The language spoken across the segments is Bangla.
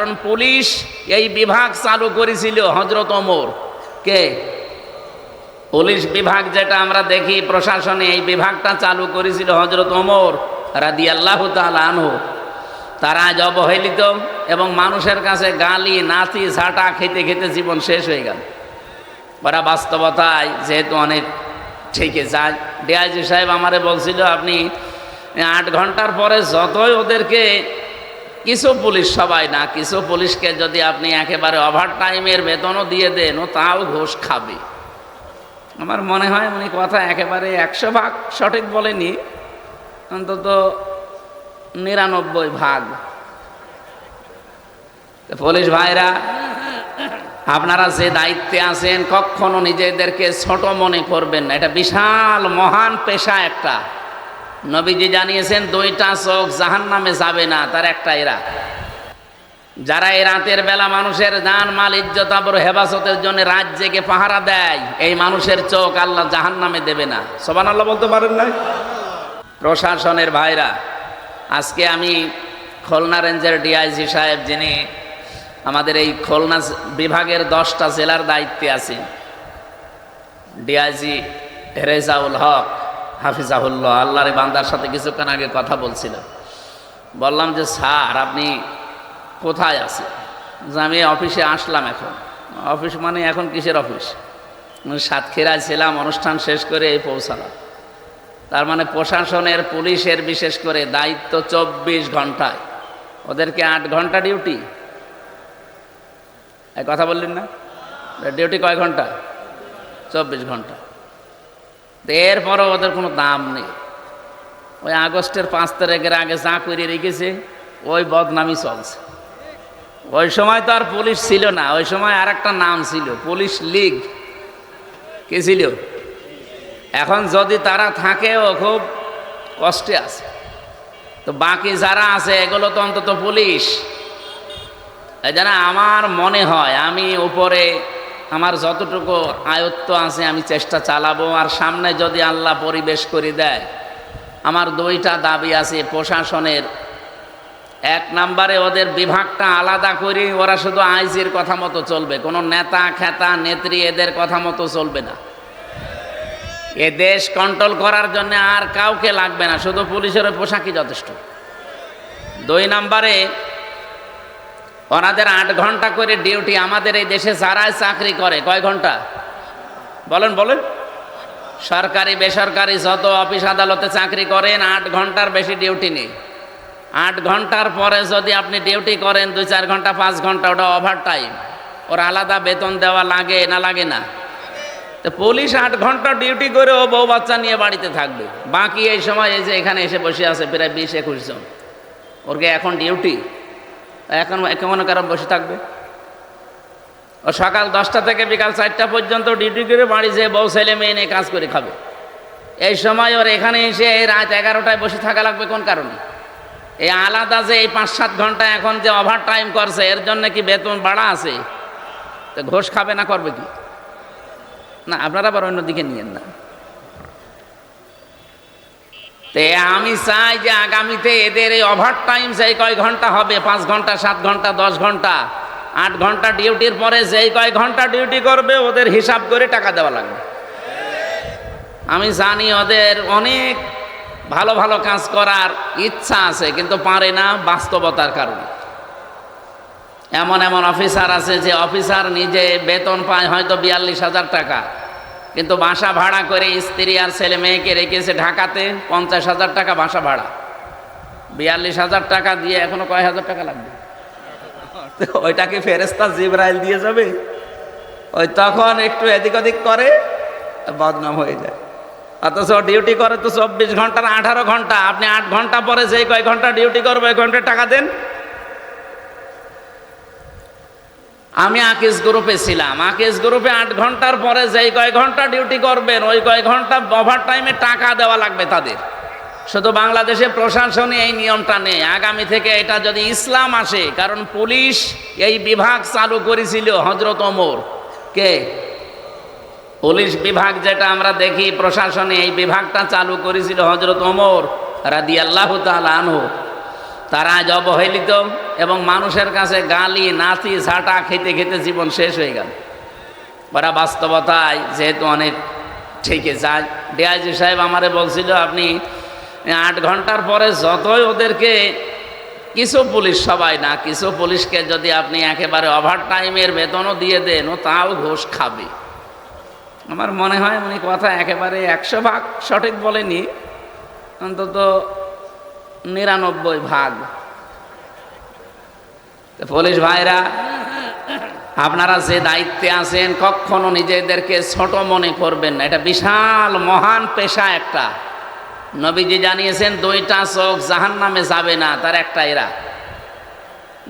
কারণ পুলিশ এই বিভাগ চালু করেছিল হযরত ওমর। কে? পুলিশ বিভাগ যেটা আমরা দেখি প্রশাসনে, এই বিভাগটা চালু করেছিল হযরত ওমর রাদিয়াল্লাহু তাআলা আনহু। তারা আজ অবহেলিত এবং মানুষের কাছে গালি নাচি ঝাঁটা খেতে খেতে জীবন শেষ হয়ে গেল। ওরা বাস্তবতায় যেহেতু অনেক থেকে যায়। ডিআইজি সাহেব আমারে বলছিল, আপনি 8 ঘন্টার পরে যতই ওদেরকে, কিছু পুলিশ, সবাই না, কিছু পুলিশকে যদি আপনি একেবারে ওভার টাইমের বেতনও দিয়ে দেন, ও তাও ঘুষ খাবে। আমার মনে হয় উনি কথা একেবারে 100% সঠিক বলেনি, অন্তত 99%। পুলিশ ভাইরা, আপনারা যে দায়িত্বে আছেন কখনো নিজেদেরকে ছোট মনে করবেন না। এটা বিশাল মহান পেশা একটা। নবীজি জানিয়েছেন 2টা চোখ জাহান্নামে যাবে না, তার একটা এরা। যারা এই রাতের বেলা মানুষের জান মাল ইজ্জত আবরু হেফাজতের জন্য রাত জেগে পাহারা দেয়, এই মানুষের চোখ আল্লাহ জাহান্নামে দেবে না। সুবহানাল্লাহ বলতে পারেন না? প্রশাসনের ভাইরা, আজকে আমি খুলনা রেঞ্জের ডিআইজি সাহেব, যিনি আমাদের এই খুলনা বিভাগের 10টা জেলার দায়িত্বে আছেন, ডিআইজি রেজাউল হক হাফিজাহুল্লাহ, আল্লাহর বান্দার সাথে কিছুক্ষণ আগে কথা বলছিলাম। বললাম যে স্যার, আপনি কোথায় আছেন? যে আমি অফিসে আসলাম। এখন অফিস মানে এখন কিসের অফিস? সাতক্ষীরায় ছিলাম, অনুষ্ঠান শেষ করে এই পৌঁছালাম। তার মানে প্রশাসনের, পুলিশের বিশেষ করে দায়িত্ব 24 ঘন্টায়। ওদেরকে 8 ঘন্টা ডিউটি। এই কথা বললেন না? ডিউটি কয় ঘন্টা? 24 ঘন্টা। এরপরও ওদের কোনো দাম নেই। ওই আগস্টের 5 তারিখের আগে যা করে রেখেছে, ওই বদনামি চলছে। ওই সময় তো আর পুলিশ ছিল না, ওই সময় আর একটা নাম ছিল, পুলিশ লীগ। কে ছিল? এখন যদি তারা থাকে, ও খুব কষ্টে আছে। তো বাকি যারা আছে এগুলো তো অন্তত পুলিশ। এই জন্য আমার মনে হয় আমি উপরে আমার যতটুকু আয়ত্ত আছে আমি চেষ্টা চালাবো। আর সামনে যদি আল্লাহ পরিবেশ করে দেয়, আমার 2টা দাবি আছে প্রশাসনের। 1 নম্বরে ওদের বিভাগটা আলাদা করে, ওরা শুধু আইজির কথা মতো চলবে, কোনো নেতা খেতা নেত্রী এদের কথা মতো চলবে না। এ দেশ কন্ট্রোল করার জন্য আর কাউকে লাগবে না, শুধু পুলিশের পোশাকই যথেষ্ট। 2 নম্বরে ওনাদের 8 ঘন্টা করে ডিউটি। আমাদের এই দেশে যারাই চাকরি করে কয় ঘন্টা বলেন? সরকারি বেসরকারি যত অফিস আদালতে চাকরি করেন, 8 ঘন্টার বেশি ডিউটি নেই। 8 ঘন্টার পরে যদি আপনি ডিউটি করেন 2-4 ঘন্টা 5 ঘন্টা, ওটা ওভার টাইম। ওর আলাদা বেতন দেওয়া লাগে না? লাগে না? তো পুলিশ 8 ঘন্টা ডিউটি করে ও বউ বাচ্চা নিয়ে বাড়িতে থাকবে। বাকি এই সময় এই যে এখানে এসে বসে আছে প্রায় 20-21 জন, ওরকে এখন ডিউটি, এখন কেমন কারণ বসে থাকবে? ও সকাল 10টা থেকে বিকাল 4টা পর্যন্ত ডিউটি করে বাড়ি যেয়ে বউ ছেলে মেয়ে নিয়ে কাজ করে খাবে। এই সময় ওর এখানে এসে এই রাত 11টায় বসে থাকা লাগবে কোন কারণে? এই আলাদা যে এই 5-7 ঘন্টা এখন যে ওভার টাইম করছে, এর জন্য কি বেতন বাড়া আছে? তো ঘোষ খাবে না, করবে কি? না, আপনারা আবার অন্যদিকে নিয়েন না। তে আমি চাই যে আগামীতে এদের এই ওভার টাইম যেই কয় ঘন্টা হবে, 5 ঘন্টা 7 ঘন্টা 10 ঘন্টা 8 ঘন্টা ডিউটির পরে যেই কয় ঘন্টা ডিউটি করবে, ওদের হিসাব করে টাকা দেওয়া লাগবে। আমি জানি ওদের অনেক ভালো ভালো কাজ করার ইচ্ছা আছে, কিন্তু পারে না বাস্তবতার কারণে। এমন এমন অফিসার আছে যে অফিসার নিজে বেতন পায় হয়তো 42,000 টাকা, কিন্তু বাসা ভাড়া করে স্ত্রী আর ছেলে মেয়েকে রেখেছে ঢাকাতে, 50,000 টাকা বাসা ভাড়া। 42,000 টাকা দিয়ে এখনো কয় হাজার টাকা লাগবে? ওইটাকে ফেরেশতা জিবরাইল দিয়ে যাবে? ওই তখন একটু এদিক ওদিক করে, বদনাম হয়ে যায়। অথচ ডিউটি করে তো 24 ঘন্টার 18 ঘন্টা। আপনি 8 ঘন্টা পরে যে কয় ঘন্টা ডিউটি করবে, ওই ঘন্টার টাকা দেন। আমি আকিজ গ্রুপে ছিলাম, আকিজ গ্রুপে 8 ঘন্টার পরে যেই কয় ঘন্টা ডিউটি করবেন, ওই কয় ঘন্টা ওভার টাইমে টাকা দেওয়া লাগবে তাদের। শুধু বাংলাদেশে প্রশাসনে এই নিয়মটা নেই। আগামী থেকে এটা যদি ইসলাম আসে, কারণ পুলিশ এই বিভাগ চালু করেছিল হযরত ওমর। কে? পুলিশ বিভাগ যেটা আমরা দেখি প্রশাসনে, এই বিভাগটা চালু করেছিল হযরত ওমর রাদিয়াল্লাহু তাআলা আনহু। তারা আজ অবহেলিত এবং মানুষের কাছে গালি নাচি ঝাঁটা খেতে খেতে জীবন শেষ হয়ে গেল। ওরা বাস্তবতায় যেহেতু অনেক ঠিকই যায়। ডিআইজি সাহেব আমারে বলছিল, আপনি 8 ঘন্টার পরে যতই ওদেরকে, কিছু পুলিশ, সবাই না, কিছু পুলিশকে যদি আপনি একেবারে ওভার টাইমের বেতনও দিয়ে দেন, ও তাও ঘুষ খাবে। আমার মনে হয় উনি কথা একেবারে 100% সঠিক বলেনি, অন্তত 99%। পুলিশ ভাইরা, আপনারা যে দায়িত্বে আছেন কখনো নিজেদেরকে ছোট মনে করবেন না। এটা বিশাল মহান পেশা একটা। নবীজি জানিয়েছেন 2টা চোখ জাহান্নামে যাবে না, তার একটা এরা।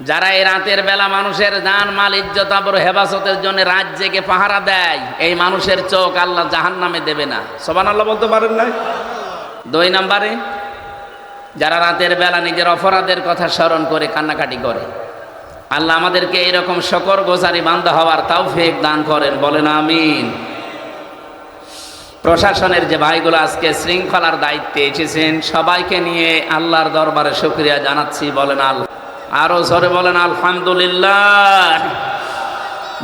যারা এই রাতের বেলা মানুষের জান মাল ইজ্জত আবরু হেফাজতের জন্য রাত জেগে পাহারা দেয়, এই মানুষের চোখ আল্লাহ জাহান্নামে দেবে না। সুবহানাল্লাহ বলতে পারেন না? 2 নম্বরে, যারা রাতের বেলা নিজের অপরাধের কথা স্মরণ করে কান্নাকাটি করে। আল্লাহ আমাদেরকে এইরকম শুকরগুজারি বান্দা হওয়ার তৌফিক দান করেন, বলেন আমিন। প্রশাসনের যে ভাইগুলো আজকে শৃঙ্খলার দায়িত্বে এসেছেন, সবাইকে নিয়ে আল্লাহর দরবারে শুকরিয়া জানাচ্ছি, বলেন আল্লাহ। আরো জোরে বলেন আলহামদুলিল্লাহ।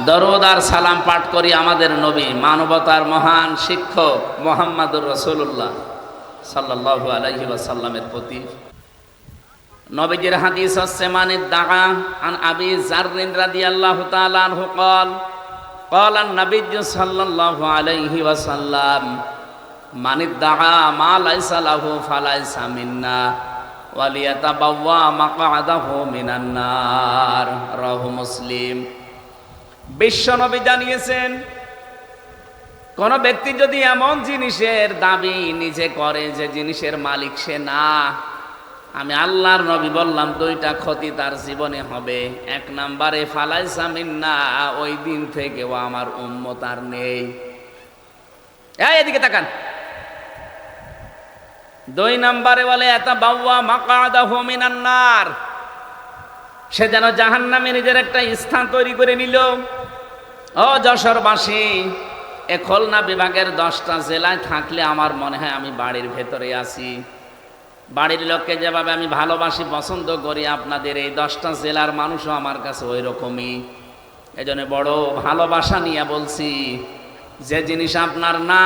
দরুদ আর সালাম পাঠ করি আমাদের নবী, মানবতার মহান শিক্ষক মুহাম্মদুর রাসূলুল্লাহ সাল্লাল্লাহু আলাইহি ওয়াসাল্লামের প্রতি। নবীজির হাদিস হচ্ছে, মানিদ দাআ আন আবি যাররিন রাদিয়াল্লাহু তাআলা আনহু قال قال النبي صلى الله عليه وسلم من ادعى ما ليس له فليس منا وليتبوأ مقعده من النار রাহু মুসলিম। বিশ্ব নবী জানিয়েছেন, কোন ব্যক্তি যদি এমন জিনিসের দাবি নিজে করে যে জিনিসের মালিক সে না, আমি আল্লাহর নবী বললাম 2টা ক্ষতি তার জীবনে হবে। 1 নম্বরে ফালাইসা মিন্না, ওই দিন থেকে ও আমার উম্মত আর নেই। এদিকে তাকান। 2 নম্বরে বলে ইয়াতাবাওয়া মাকআদাহু মিনান নার, সে যেন জাহান্নামে নিজের একটা স্থান তৈরি করে নিল। ও যশোরবাসী, এ খুলনা বিভাগের 10টা জেলায় থাকলে আমার মনে হয় আমি বাড়ির ভেতরে আছি। বাড়ির লোককে যেভাবে আমি ভালোবাসি, পছন্দ করি, আপনাদের এই 10টা জেলার মানুষও আমার কাছে ওই রকমই। এজন্য বড় ভালোবাসা নিয়ে বলছি, যে জিনিস আপনার না,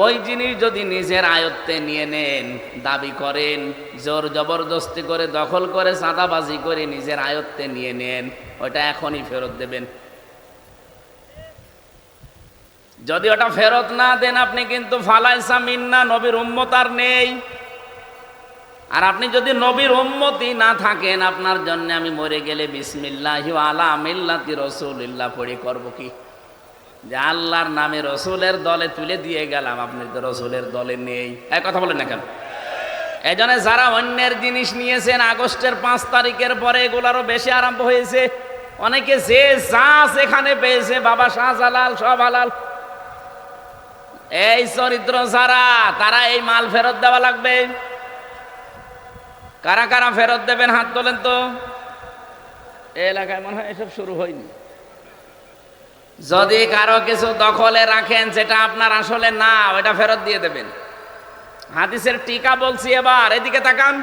ওই জিনিস যদি নিজের আয়ত্তে নিয়ে নেন, দাবি করেন, জোর জবরদস্তি করে, দখল করে, চাঁদাবাজি করে নিজের আয়ত্তে নিয়ে নেন, ওটা এখনই ফেরত দেবেন। যদি ওটা ফেরত না দেন, আপনি কিন্তু ফালাইসা মিন্না, নবীর উম্মত আর নেই। আর আপনি যদি নবীর উম্মতি না থাকেন, আপনার জন্য আমি মরে গেলে বিসমিল্লাহি ওয়া আলা মিল্লাতি রাসূলিল্লাহ পড়ে করব কি? যে আল্লাহর নামে রসুলের দলে তুলে দিয়ে গেলাম, আপনি তো রসুলের দলে নেই। এই কথা বলেন না কেন? এই জন্য যারা অন্যের জিনিস নিয়েছেন, আগস্টের 5 তারিখের পরে এগুলারও বেশি আরম্ভ হয়েছে। অনেকে যে যা সেখানে পেয়েছে, বাবা শাহজালাল সব হালাল। এই চরিত্র যারা, তারা এই মাল ফেরত দেওয়া লাগবে। কারা কারা ফেরত দেবেন হাত তোলেন তো। এই এলাকায় মনে হয় এসব শুরু হয়নি। যদি কারো কিছু দখলে রাখেন যেটা আপনার আসলে না, ওটা ফেরত দিয়ে দেবেন। হাদিসের টিকা বলছি, এবার এদিকে তাকান।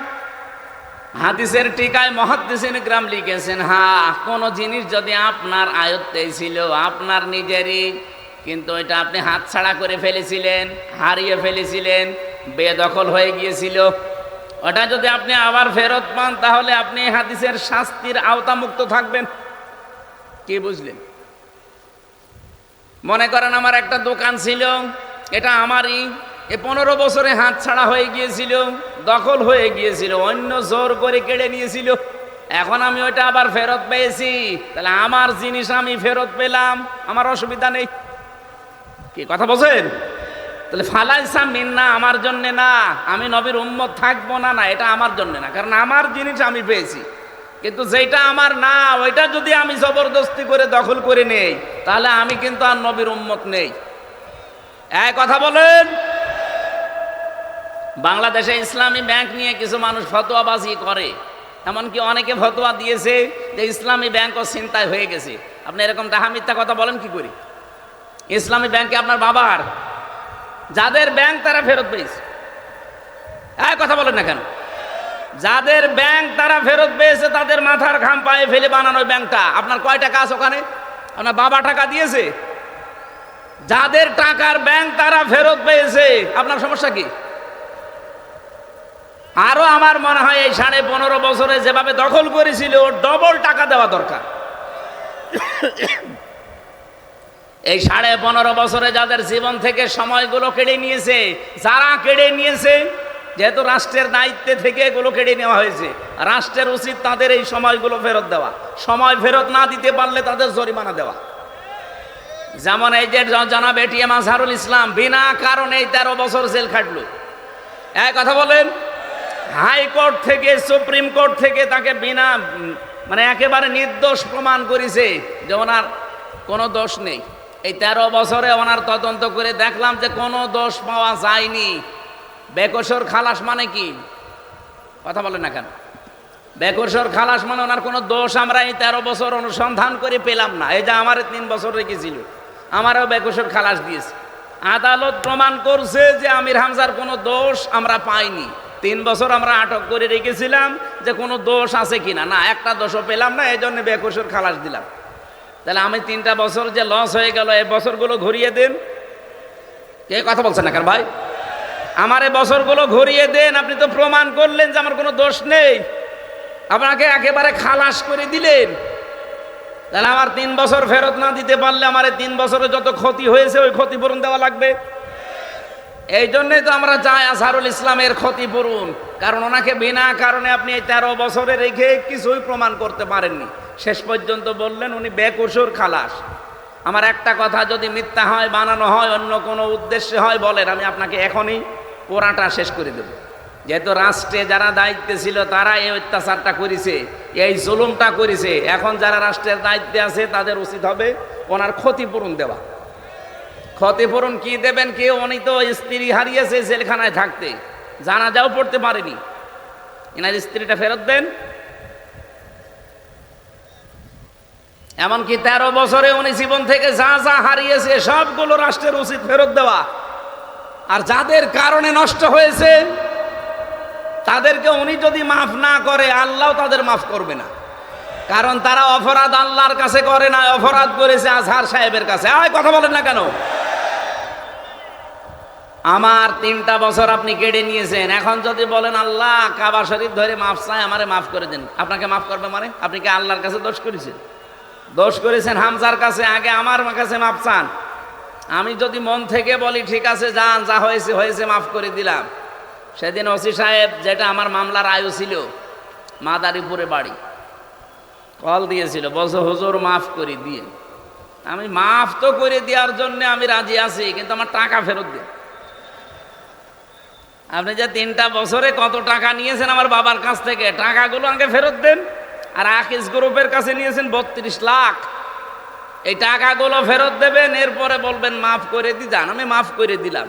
হাদিসের টিকায় মুহাদ্দিসিন কিরাম লিখেছেন, হ্যাঁ, কোন জিনিস যদি আপনার আয়ত্তে ছিল, আপনার নিজেরই, কিন্তু এটা আপনি হাতছাড়া করে ফেলেছিলেন, হারিয়ে ফেলেছিলেন, বেদখল হয়ে গিয়েছিল, ওটা যদি আপনি আবার ফেরত পান, তাহলে আপনি হাদিসের শাস্তির আওতামুক্ত থাকবেন। কি বুঝলেন? মনে করেন আমার একটা দোকান ছিল, এটা আমারই, 15 বছরে হাত ছাড়া হয়ে গিয়েছিল, দখল হয়ে গিয়েছিল, অন্য জোর করে কেড়ে নিয়েছিল। এখন আমি ওইটা আবার ফেরত পেয়েছি, তাহলে আমার জিনিস আমি ফেরত পেলাম, আমার অসুবিধা নেই। কি কথা বলছেন? তাহলে ফালাইসা মিন্না আমার জন্য না, আমি নবীর উম্মত থাকবো না, না, এটা আমার জন্য না, কারণ আমার জিনিস আমি পেয়েছি। কিন্তু যেটা আমার না, ওইটা যদি আমি জবরদস্তি করে দখল করে নেই, তাহলে আমি কিন্তু আর নবীর উম্মত নেই। এক কথা বলেন। বাংলাদেশে ইসলামী ব্যাংক নিয়ে কিছু মানুষ ফতোয়াবাজি করে, এমনকি অনেকে ফতোয়া দিয়েছে যে ইসলামী ব্যাংকও ছিনতাই হয়ে গেছে। আপনি এরকম ডাহা মিথ্যা কথা বলেন কি করে? ইসলামী ব্যাংকে আপনার বাবার, যাদের ব্যাংক তারা ফেরত পেয়েছে। এক কথা বলেন না কেন? যাদের ব্যাংক তারা ফেরত পেয়েছে তাদের মাথার ঘাম পায়ে ফেলে বানানো ব্যাংকটা। আপনার কয় টাকা আছে ওখানে? আপনার বাবা টাকা দিয়েছে? যাদের টাকার ব্যাংক তারা ফেরত পেয়েছে, আপনার সমস্যা কি? আরো আমার মনে হয় এই 15.5 বছরে যেভাবে দখল করেছিল ডবল টাকা দেওয়া দরকার। এই 15.5 বছরে যাদের জীবন থেকে সময়গুলো কেড়ে নিয়েছে, যারা কেড়ে নিয়েছে, যেহেতু রাষ্ট্রের দায়িত্বে থেকে এগুলো কেড়ে নেওয়া হয়েছে, রাষ্ট্রের উচিত তাদের এই সময়গুলো ফেরত দেওয়া। সময় ফেরত না দিতে পারলে তাদের জরিমানা দেওয়া। যেমন এই যে জনাব এটিএম আজহারুল ইসলাম বিনা কারণে 13 বছর জেল খাটলো। এক কথা বলেন, হাইকোর্ট থেকে সুপ্রিম কোর্ট থেকে তাকে বিনা মানে একেবারে নির্দোষ প্রমাণ করেছে যে ওনার কোনো দোষ নেই। এই 13 বছরে ওনার তদন্ত করে দেখলাম যে কোনো দোষ পাওয়া যায়নি। বেকসুর খালাস মানে কি? কথা বলেন না কেন? বেকসুর খালাস মানে ওনার কোনো দোষ আমরা এই 13 বছর অনুসন্ধান করে পেলাম না। এই যে আমার 3 বছর রেখেছিল, আমারও বেকসুর খালাস দিয়েছে। আদালত প্রমাণ করছে যে আমির হামজার কোনো দোষ আমরা পাইনি। 3 বছর আমরা আটক করে রেখেছিলাম যে কোনো দোষ আছে কিনা, না একটা দোষও পেলাম না, এই জন্য বেকসুর খালাস দিলাম। তাহলে আমি 3টা বছর যে লস হয়ে গেল, এই বছরগুলো ঘুরিয়ে দেন। কে কথা বলছেন না কেন ভাই? আমার এই বছরগুলো ঘুরিয়ে দেন। আপনি তো প্রমাণ করলেন যে আমার কোনো দোষ নেই, আপনাকে একেবারে খালাস করে দিলেন। তাহলে আমার 3 বছর ফেরত না দিতে পারলে আমার 3 বছরে যত ক্ষতি হয়েছে ওই ক্ষতিপূরণ দেওয়া লাগবে। এই জন্যই তো আমরা চাই আজহারুল ইসলামের ক্ষতিপূরণ, কারণ ওনাকে বিনা কারণে আপনি এই 13 বছরে রেখে কিছুই প্রমাণ করতে পারেননি। শেষ পর্যন্ত বললেন উনি বেকসুর খালাস। আমার একটা কথা যদি মিথ্যা হয়, বানানো হয়, অন্য কোনো উদ্দেশ্যে হয় বলেন, আমি আপনাকে এখনই পোড়াটা শেষ করে দেব। যেহেতু রাষ্ট্রে যারা দায়িত্বে ছিল তারা এই অত্যাচারটা করেছে, এই জুলুমটা করেছে, এখন যারা রাষ্ট্রের দায়িত্বে আছে তাদের উচিত হবে ওনার ক্ষতিপূরণ দেওয়া। ক্ষতিপূরণ কি দেবেন? কেউ উনি তো স্ত্রী হারিয়েছে জেলখানায় থাকতে, জানাজাও পড়তে পারেনি, এনার স্ত্রীটা ফেরত দেন। এমনকি 13 বছরে উনি জীবন থেকে যা যা হারিয়েছে সবগুলো রাষ্ট্রের উচিত ফেরত দেওয়া। আর যাদের কারণে নষ্ট হয়েছে তাদেরকে উনি যদি মাফ না করে আল্লাহ তাদের মাফ করবে না, কারণ তারা অপরাধ আল্লাহর কাছে করে না, অপরাধ করেছে আজহার সাহেবের কাছে। কথা বলেন না কেন? আমার 3টা বছর আপনি কেড়ে নিয়েছেন, এখন যদি বলেন আল্লাহ কাবা শরীফ ধরে মাফ চাই, আমারে মাফ করে দেন, আপনাকে মাফ করবে মানে? আপনি কি আল্লাহর কাছে দোষ করেছেন? দোষ করেছেন হামজার কাছে, আগে আমার কাছে মাফ চান। আমি যদি মন থেকে বলি ঠিক আছে যান, যা হয়েছে হয়েছে, মাফ করে দিলাম। সেদিন ওসি সাহেব, যেটা আমার মামলার আয়ু ছিল, মাদারীপুরে বাড়ি, কল দিয়েছিল, বলছে হুজুর মাফ করে দিয়ে। আমি মাফ তো করে দেওয়ার জন্য আমি রাজি আছি, কিন্তু আমার টাকা ফেরত দিন। আপনি যে 3টা বছরে কত টাকা নিয়েছেন আমার বাবার কাছ থেকে, টাকাগুলো আগে ফেরত দেন। আর আকিস গ্রুপের কাছে নিয়েছেন 32 লাখ, এই টাকাগুলো ফেরত দেবেন, এরপরে বলবেন মাফ করে দি যান। আমি মাফ করে দিলাম,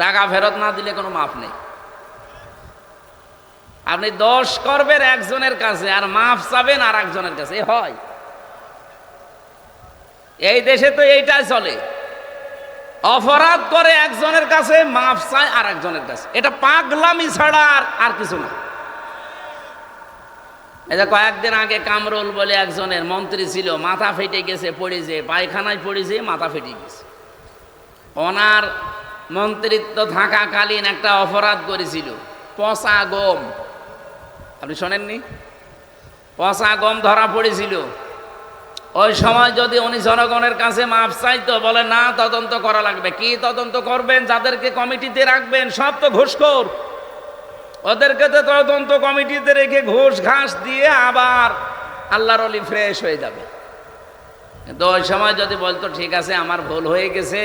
টাকা ফেরত না দিলে কোনো মাফ নেই। আপনি দোষ করবেন একজনের কাছে আর মাফ চাবেন আর একজনের কাছে, হয়? এই দেশে তো এইটাই চলে, অপরাধ করে একজনের কাছে, মাফ চায় আর একজনের কাছে। এটা পাগলামি ছাড়া আর কিছু না। এই যে কয়েকদিন আগে কামরুল বলে একজনের মন্ত্রী ছিল, মাথা ফেটে গেছে, পড়েছে, পায়খানায় পড়েছে, মাথা ফেটে গেছে। ওনার মন্ত্রিত্ব থাকাকালীন একটা অপরাধ করেছিল, পচা গম। আপনি শোনেননি? পচা গম ধরা পড়েছিল। ওই সময় যদি উনি জনগণের কাছে মাফ চাইতো, বলে না তদন্ত করা লাগবে। কি তদন্ত করবেন? যাদেরকে কমিটিতে রাখবেন সব তো ঘুষখোর, ওদেরকে তো তদন্ত কমিটিতে রেখে ঘুষ ঘাস দিয়ে আবার আল্লাহর ওলি ফ্রেশ হয়ে যাবে। কিন্তু ওই সময় যদি বলতো ঠিক আছে আমার ভুল হয়ে গেছে,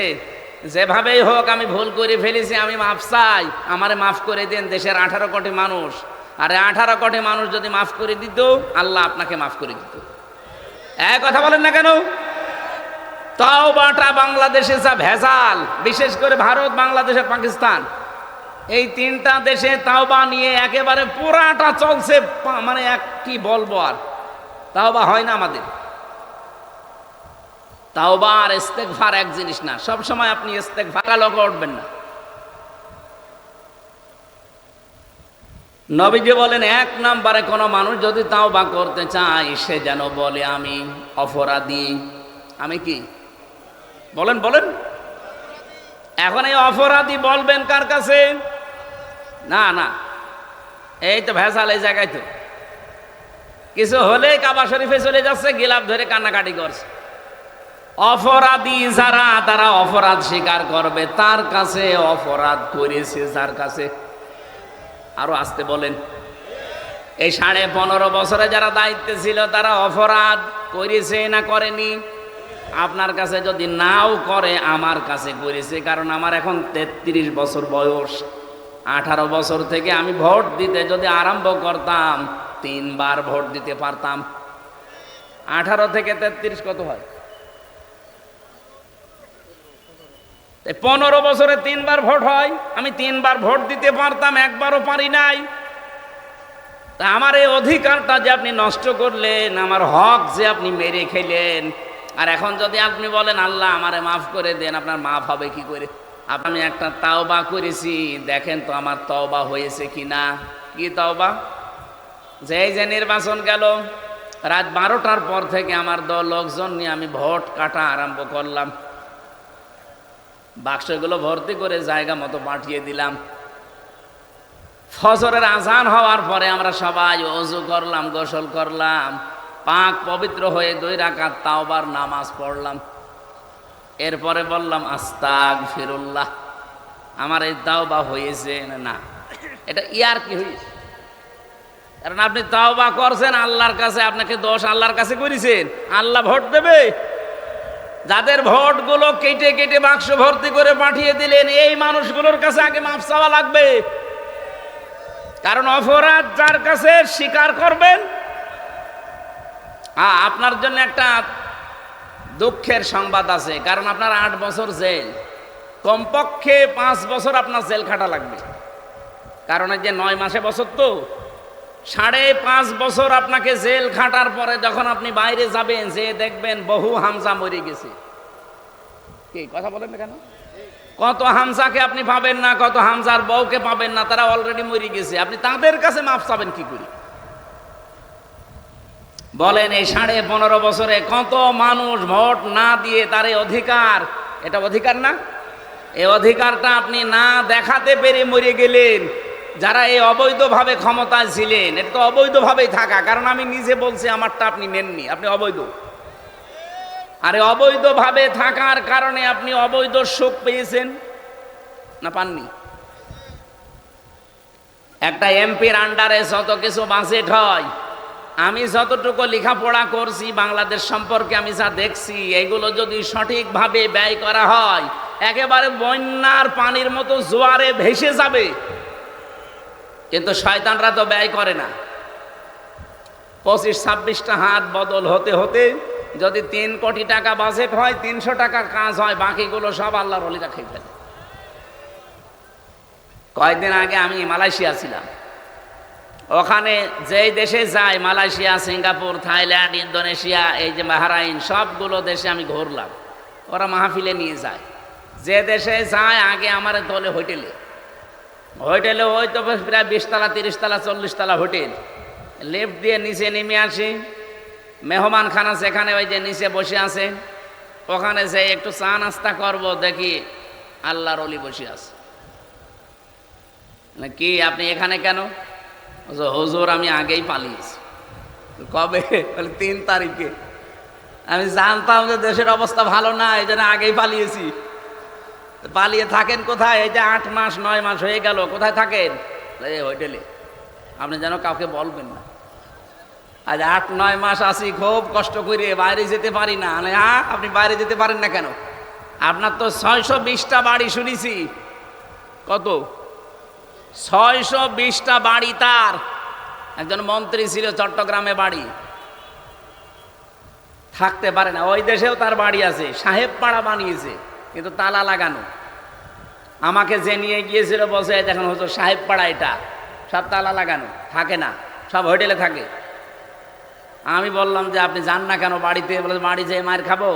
যেভাবেই হোক আমি ভুল করে ফেলেছি, আমি মাফ চাই, আমারে মাফ করে দেন, দেশের 18 কোটি মানুষ, আরে 18 কোটি মানুষ যদি মাফ করে দিত আল্লাহ আপনাকে মাফ করে দিত। কথা বলেন না কেন? তাওবাটা বাংলাদেশে যা ভেজাল, বিশেষ করে ভারত, বাংলাদেশ আর পাকিস্তান, এই 3টা দেশে তাওবা নিয়ে একেবারে পুরাটা চলছে। মানে কি বলবো, আর তাওবা হয় না আমাদের। তাওবা আর ইস্তেগফার এক জিনিস না। সব সময় আপনি ইস্তেগফার লোক উঠবেন না। নবীজি বলেন, এক নম্বরে কোনো মানুষ যদি তাওবা করতে চায় সে যেন বলে আমি অপরাধী। আমি কি বলেন বলেন? এখন এই অপরাধী বলবেন কার কাছে? না না, এই তো ভেজাল এই জায়গায়। তো কিছু হলে কাবা শরীফে চলে যাচ্ছে, গিলাপ ধরে কান্নাকাটি করছে। অপরাধী যারা, তারা অপরাধ স্বীকার করবে, তার কাছে অপরাধ করেছে যার কাছে। আরো আসতে বলেন। এই 15.5 বছরে যারা দায়িত্বে ছিল তারা অপরাধ করেছে না করেনি? আপনার কাছে যদি নাও করে, আমার কাছে করেছে। কারণ আমার এখন 33 বছর বয়স। 18 বছর থেকে আমি ভোট দিতে যদি আরম্ভ করতাম, 3 বার ভোট দিতে পারতাম। 18 থেকে 33 কত হয়? 15 বছরে 3 বার ভোট হয়। আমি 3 বার ভোট দিতে পারতাম, একবারও পারি নাই। তা আমার এই অধিকারটা যে আপনি নষ্ট করলেন, আমার হক যে আপনি মেরে খেলেন, আর এখন যদি আপনি বলেন আল্লাহ আমারে মাফ করে দেন, আপনার মাফ হবে কি করে? আমি একটা তাওবা করেছি, দেখেন তো আমার তওবা হয়েছে কিনা। কি তওবা? যে নির্বাচন গেল, রাত 12টার পর থেকে আমার দল লোকজন নিয়ে আমি ভোট কাটা আরম্ভ করলাম। বাক্সগুলো ভর্তি করে জায়গা মতো পাঠিয়ে দিলাম। ফজরের আজান হওয়ার পরে আমরা সবাই ওযু করলাম, গোসল করলাম, পাক পবিত্র হয়ে 2 রাকাত তাওবার নামাজ পড়লাম। এরপরে বললাম আস্তাগফিরুল্লাহ, আমার এই তাওবা হয়েছে না? এটা ইয়ার কি হয়েছে? কারণ আপনি তাওবা করছেন আল্লাহর কাছে, আপনাকে দোষ আল্লাহর কাছে করেছেন। আল্লাহ ভোট দেবে? যাদের ভোটগুলো কেটে কেটে বাক্স ভর্তি করে পাঠিয়ে দিলেন, এই মানুষগুলোর কাছে আগে মাফ চাওয়া লাগবে। কারণ অপরাধ যার কাছে স্বীকার করবেন। আপনার জন্য একটা দুঃখের সংবাদ আছে, কারণ আপনার 8 বছর জেল, কমপক্ষে 5 বছর আপনার জেল খাটা লাগবে। কারণ এই যে 9 মাসে বছর, তো 5.5 বছর আপনাকে জেল খাটার পরে যখন আপনি বাইরে যাবেন, যে দেখবেন বহু হামজা মরে গেছে। কি কথা বলেন না কেন? কত হামজাকে আপনি পাবেন না, কত হামজার বউকে পাবেন না, তারা অলরেডি মরে গেছে। আপনি তাদের কাছে মাফ চাবেন কি করে? বলেন, এই 15.5 বছরে কত মানুষ ভোট না দিয়ে তার এই অধিকার, এটা অধিকার না? এই অধিকারটা আপনি না দেখাতে পেরে মরে গেলেন। যারা এই অবৈধভাবে ক্ষমতায় ছিলেন, এটা তো অবৈধভাবেই থাকা। কারণ আমি নিজে বলছি আমারটা আপনি নেননি, আপনি অবৈধ। আরে অবৈধভাবে থাকার কারণে আপনি অবৈধ সুখ পেয়েছেন না পাননি? একটা এমপির আন্ডারে যত কিছু বাজেট হয়, আমি যতটুকু লেখাপড়া করছি বাংলাদেশ সম্পর্কে, আমি যা দেখছি, এগুলো যদি সঠিকভাবে ব্যয় করা হয়, একেবারে বন্যার পানির মতো জোয়ারে ভেসে যাবে। কিন্তু শয়তানরা তো ব্যয় করে না। 25-26টা হাত বদল হতে হতে যদি 3 কোটি টাকা বাজেট হয়, 300 টাকার কাজ হয়, বাকিগুলো সব আল্লাহর ওলিরা খেয়ে ফেলে। কয়েকদিন আগে আমি মালয়েশিয়া ছিলাম। ওখানে যেই দেশে যাই, মালয়েশিয়া, সিঙ্গাপুর, থাইল্যান্ড, ইন্দোনেশিয়া, এই যে বাহরাইন, সবগুলো দেশে আমি ঘুরলাম। ওরা মাহফিলে নিয়ে যায়। যে দেশে যায় আগে আমার দলে হোটেলে ওই তো প্রায় 20 তলা, 30 তলা, 40 তলা হোটেল। লিফট দিয়ে নিচে নেমে আসি, মেহমান খানা সেখানে ওই যে নিচে বসে আছে, ওখানে যে একটু চা নাস্তা করবো, দেখি আল্লাহর ওলি বসে আছে। কি আপনি এখানে কেন? হুজুর আমি আগেই পালিয়েছি। কবে? 3 তারিখে। আমি জানতাম যে দেশের অবস্থা ভালো না, এই জন্য আগেই পালিয়েছি। পালিয়ে থাকেন কোথায়? এই যে 8 মাস 9 মাস হয়ে গেল, কোথায় থাকেন? এই হোটেলে। আপনি যেন কাউকে বলবেন না। আজ 8-9 মাস আছি, খুব কষ্ট করে, বাইরে যেতে পারি না। আপনি বাইরে যেতে পারেন না কেন? আপনার তো 620টা বাড়ি শুনেছি। কত? 620টা বাড়ি। তার একজন মন্ত্রী ছিল, চট্টগ্রামে বাড়ি, থাকতে পারে না। ওই দেশেও তার বাড়ি আছে, সাহেব পাড়া বানিয়েছে, কিন্তু তালা লাগানো। আমাকে যে নিয়ে গিয়েছিল বসে, দেখেন হতো সাহেব পাড়া, এটা সব তালা লাগানো, থাকে না, সব হোটেলে থাকে। আমি বললাম যে আপনি যান না কেন বাড়িতে? বলে বাড়ি যেয়ে মার খাবো।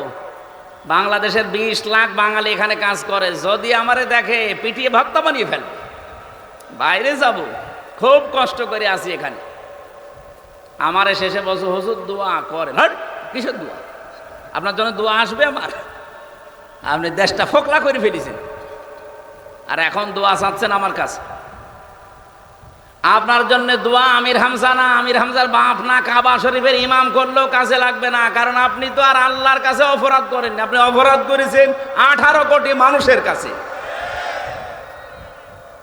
বাংলাদেশের 20 লাখ বাঙালি এখানে কাজ করে, যদি আমারে দেখে পিটিয়ে ভক্ত বানিয়ে ফেলবে। বাইরে যাব, খুব কষ্ট করে আসি এখানে। আমারে শেষে বলছো হুজুর দোয়া করেন। হট, কিসের দোয়া? আপনার জন্য দোয়া আসবে আমার? আপনি দেশটা ফোকলা করে ফেলেছেন, আর এখন দোয়া চাচ্ছেন আমার কাছে। আপনার জন্য দোয়া আমির হামজা না, আমির হামজার বাপ না, কাবা শরীফের ইমাম করলেও কাজে লাগবে না, কারণ আপনি তো আর আল্লাহর কাছে অপরাধ করেন না, আপনি অপরাধ করেছেন 18 কোটি মানুষের কাছে।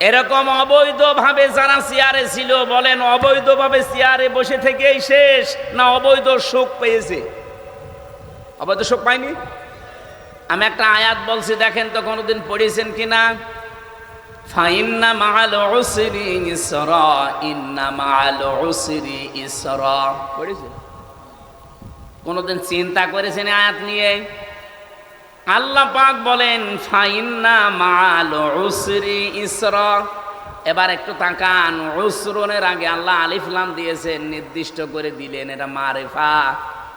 এরকম অবৈধভাবে যারা চেয়ারে ছিল, বলেন অবৈধভাবে চেয়ারে বসে থেকেই শেষ, না অবৈধ সুখ পেয়েছে? অবৈধ সুখ পাইনি। আমি একটা আয়াত বলছি, দেখেন তো কোনোদিন পড়েছেন কিনা? ফাইন্না মাআল উসরি ইসরা, ইন্না মাআল উসরি ইসরা। পড়েছেন? কোনোদিন চিন্তা করেছেন আয়াত নিয়ে? আল্লাহ পাক বলেন ফাইন্না মাআল উসরি ইসরা। এবার একটু তাকান, উসরনের আগে আল্লাহ আলিফ লাম দিয়েছেন, নির্দিষ্ট করে দিলেন, এটা মারিফা।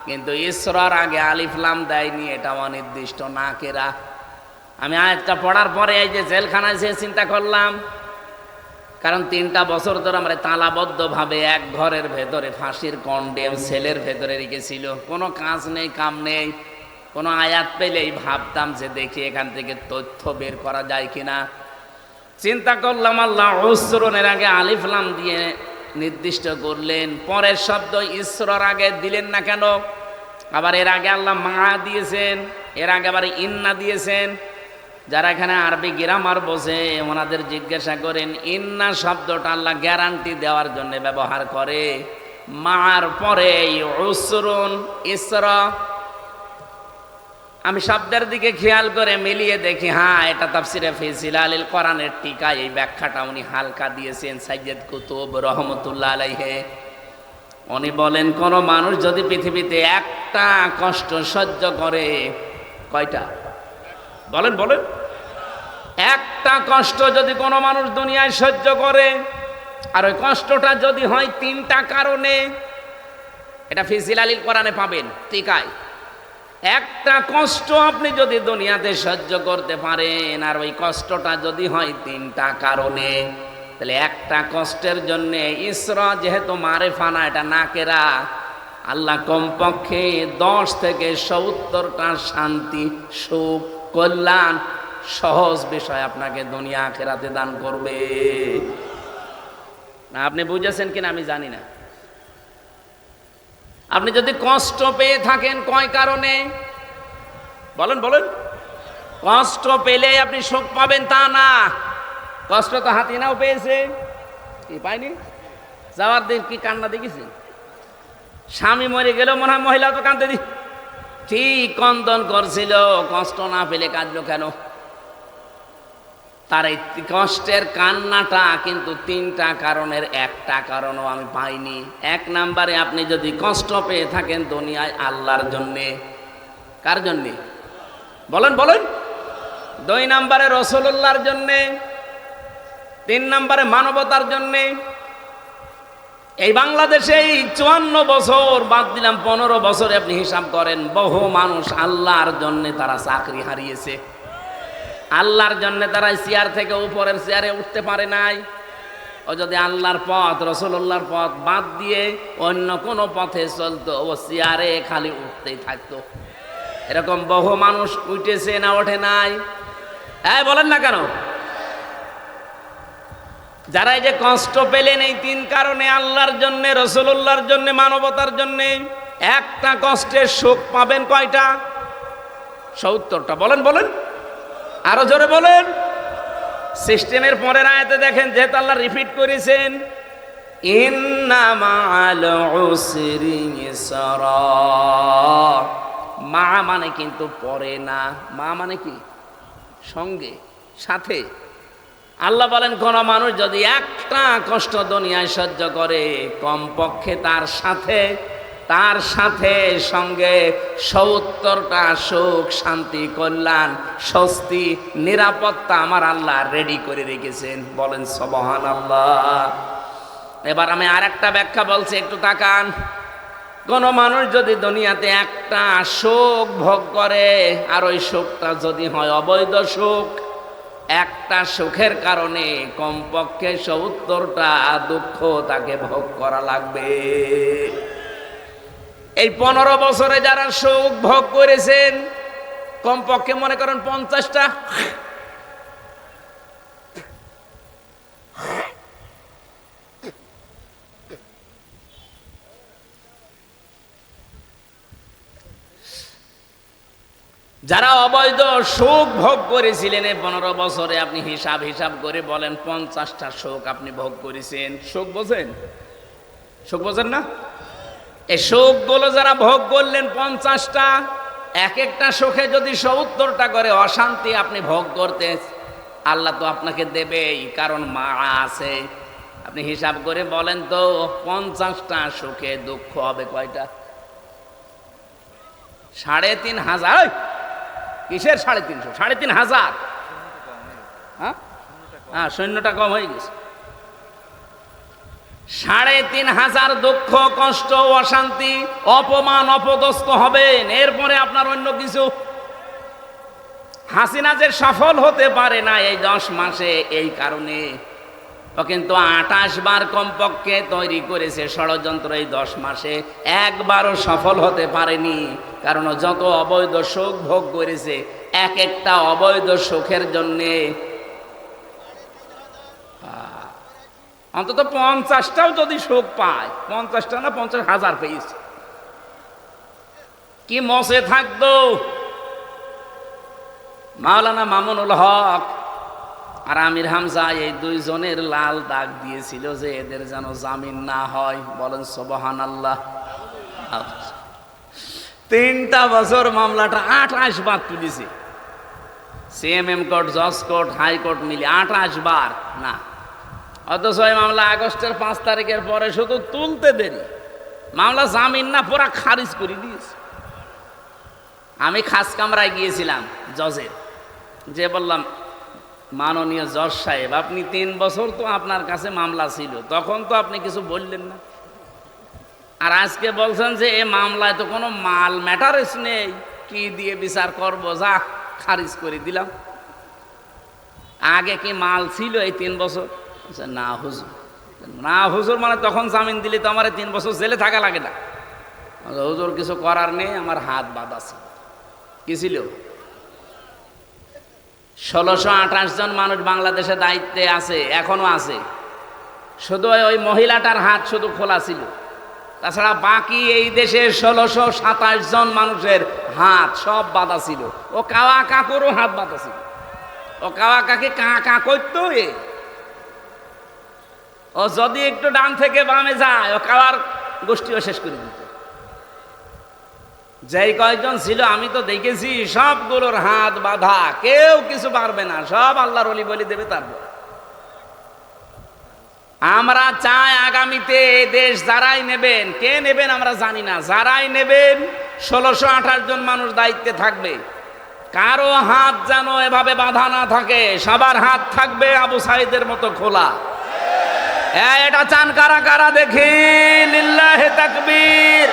কিন্তু ইসরার আগে আলিফ লাম দেয়নি, এটা অনির্দিষ্ট নাকেরা। আমি আয়াতটা পড়ার পরে এই যে জেলখানায় যে চিন্তা করলাম, কারণ 3টা বছর ধরে আমরা তালাবদ্ধভাবে এক ঘরের ভেতরে ফাঁসির কন্ডেম সেলের ভেতরে রেখেছিল, কোনো কাজ নেই, কাম নেই। কোনো আয়াত পেলেই ভাবতাম যে দেখি এখান থেকে তথ্য বের করা যায় কিনা। চিন্তা করলাম আল্লাহ উসরনের আগে আলিফ লাম দিয়ে নির্দিষ্ট করলেন, পরের শব্দ ইসরার আগে দিলেন না কেন? আবার এর আগে আল্লাহ মা দিয়েছেন, এর আগে আবার ইন্না দিয়েছেন। যারা এখানে আরবি গ্রামার বোঝে ওনাদের জিজ্ঞাসা করেন, ইন্না শব্দটা আল্লাহ গ্যারান্টি দেওয়ার জন্য ব্যবহার করে, মার পরে উসরুন ইসরা। আমি শব্দের দিকে খেয়াল করে মিলিয়ে দেখি, হ্যাঁ এটা তাফসিরে ফি জিলালিল কোরআনের টিকা, এই ব্যাখ্যাটা উনি হালকা দিয়েছেন সাইয়্যিদ কুতুব রহমতুল্লাহ আলাইহি। উনি বলেন কোন মানুষ যদি পৃথিবীতে একটা কষ্ট সহ্য করে, কয়টা? বলেন বলেন। একটা কষ্ট যদি কোনো মানুষ দুনিয়ায় সহ্য করে, আর ওই কষ্টটা যদি হয় 3টা কারণে, এটা ফি জিলালিল কোরআনে পাবেন টিকায়। একটা কষ্ট আপনি যদি দুনিয়াতে সহ্য করতে পারেন, আর ওই কষ্টটা যদি হয় 3টা কারণে, তাহলে একটা কষ্টের জন্য ইসরা যেহেতু মারেফা না, এটা নাকেরা, আল্লাহ কমপক্ষে 10 থেকে 70টা শান্তি, সুখ, কল্যাণ, সহজ বিষয় আপনাকে দুনিয়া আখিরাতে দান করবে। না আপনি বুঝেছেন কিনা আমি জানি না। আপনি যদি কষ্ট পেয়ে থাকেন কয় কারণে? বলেন বলেন। কষ্ট পেলে আপনি সুখ পাবেন তা না। কষ্ট তো হাতিনাও পেয়েছে, কি পায়নি? যাওয়ার দিন কি কান্না দেখেছি? স্বামী মরে গেল, মনে হয় মহিলা তো কাঁদতে ঠিক কন্দন করছিল, কষ্ট না পেলে কাঁদলো কেন? তার এই কষ্টের কান্নাটা কিন্তু 3টা কারণের একটা কারণও আমি পাইনি। 1 নম্বরে আপনি যদি কষ্ট পেয়ে থাকেন দুনিয়ায় আল্লাহর জন্যে, কার জন্যে? বলেন বলেন। 2 নম্বরে রাসূলুল্লাহর জন্যে, 3 নম্বরে মানবতার জন্যে। এই বাংলাদেশে এই 54 বছর বাদ দিলাম 15 বছরে আপনি হিসাব করেন, বহু মানুষ আল্লাহর জন্যে তারা চাকরি হারিয়েছে, আল্লাহর জন্য তারা চেয়ার থেকে উপরের চেয়ারে উঠতে পারে নাই। ও যদি আল্লাহর পথ রাসূলুল্লাহর পথ বাদ দিয়ে অন্য কোনো পথে চলতো, ও চেয়ারে খালি উঠতেই থাকতো। এরকম বহু মানুষ উঠেছে না ওঠে নাই? হ্যাঁ বলেন না কেন? যারা এই যে কষ্ট পেলেন এই 3 কারণে, আল্লাহর জন্য, রাসূলুল্লাহর জন্য, মানবতার জন্য, একটা কষ্টের সুখ পাবেন কয়টা? 70টা। বলেন বলেন, আরো জোরে বলেন। সিস্টেমের পরের আয়াতে দেখেন, যেহেতু আল্লাহ রিপিট করেছেন, ইন্না মাআল উসরি ইসরা। মা মানে কিন্তু পরে না, মা মানে কি? সঙ্গে, সাথে। আল্লাহ বলেন কোন মানুষ যদি একটা কষ্ট দুনিয়ায় সহ্য করে, কমপক্ষে তার সাথে সঙ্গে 70টা সুখ, শান্তি, কল্যাণ, স্বস্তি, নিরাপত্তা আমার আল্লাহ রেডি করে রেখেছেন। বলেন সুবহানাল্লাহ। এবার আমি আরেকটা ব্যাখ্যা বলছি, একটু তাকান। কোন মানুষ যদি দুনিয়াতে একটা সুখ ভোগ করে, আর ওই সুখটা যদি হয় অবৈধ সুখ, একটা সুখের কারণে কমপক্ষে ৭০টা দুঃখ তাকে ভোগ করা লাগবে। এই 15 বছরে যারা সুখ ভোগ করেছেন, কমপক্ষে মনে করেন 50টা। যারা অবৈধ সুখ ভোগ করেছিলেন এই 15 বছরে, আপনি হিসাব করে বলেন 50টা সুখ আপনি ভোগ করেছেন। সুখ বোঝেন? সুখ বোঝেন না? এই সুখগুলো যারা ভোগ করলেন 50টা, এক একটা সুখে যদি ৭০টা করে অশান্তি আপনি ভোগ করতে, আল্লাহ তো আপনাকে দেবেই, কারণ মায়া আছে। আপনি হিসাব করে বলেন তো 50টা সুখে দুঃখ হবে কয়টা? ৩৫০০। কিসের ৩৫০০? ৩৫০০। হ্যাঁ, শূন্যটা কম হয়ে গেছে। ৩৫০০ দুঃখ, কষ্ট, অশান্তি, অপমান, অপদস্থ হবেন। এরপরে আপনার অন্য কিছু। হাসিনা যে সফল হতে পারে না এই 10 মাসে, এই কারণে ও কিন্তু 28 বার কমপক্ষে তৈরি করেছে ষড়যন্ত্র। এই 10 মাসে একবারও সফল হতে পারেনি, কারণ যত অবৈধ সুখ ভোগ করেছে, এক একটা অবৈধ সুখের জন্যে অন্তত 50টাও যদি সুখ পায়, 50টা না 50,000 পেয়েছে, কি মসে থাকতো। মাওলানা মামুনুল হক আর আমির হামজা এই দুইজনের লাল দাগ দিয়েছিল যে এদের যেন জামিন না হয়। বলেন সুবহানাল্লাহ। 3টা বছর মামলাটা 28 বার তুলেছে। সিএমএম কোর্ট, জজ কোর্ট, হাইকোর্ট মিলে 28 বার না। অথচ এই মামলা আগস্টের 5 তারিখের পরে শুধু তুলতে দেরি, মামলা জামিন না পুরা খারিজ করে দিয়েছে। আমি খাস কামরায় গিয়েছিলাম জজের, যে বললাম, মাননীয় জজ সাহেব, আপনি 3 বছর তো আপনার কাছে মামলা ছিল, তখন তো আপনি কিছু বললেন না, আর আজকে বলছেন যে এই মামলায় তো কোনো মাল ম্যাটারেস নেই, কি দিয়ে বিচার করব, যা খারিজ করে দিলাম। আগে কি মাল ছিল এই 3 বছর? না হুজুর। না হুজুর মানে তখন জামিন দিলে তো আমার 3 বছর জেলে থাকা লাগে না। হুজুর কিছু করার নেই, আমার হাত বাঁধা ছিল। কি ছিল? 1628 জন মানুষ বাংলাদেশে দায়িত্বে আছে, এখনো আছে। শুধু ওই মহিলাটার হাত শুধু খোলা ছিল, তাছাড়া বাকি এই দেশে 1627 জন মানুষের হাত সব বাঁধা ছিল। ও কাওয়া কাকুরও হাত বাঁধা ছিল। ও কাওয়া কাকে কা কা করতো। ও যদি একটু ডান থেকে বামে যায়, ও কাওয়ার গোষ্ঠীও শেষ করে দিত। যেই কয়েকজন ছিল আমি তো দেখেছি, সবগুলোর হাত বাঁধা, কেউ কিছু পারবে না, সব আল্লাহর ওলি বলি দেবে। তারপর আমরা চাই আগামীতে দেশ যারাই নেবেন, কে নেবেন আমরা জানি না, যারাই নেবেন 1628 জন মানুষ দায়িত্বে থাকবে, কারো হাত যেন এভাবে বাঁধা না থাকে, সবার হাত থাকবে আবু সাইদের মতো খোলা। এটা চান কারা কারা দেখি? লিল্লাহি তাকবীর।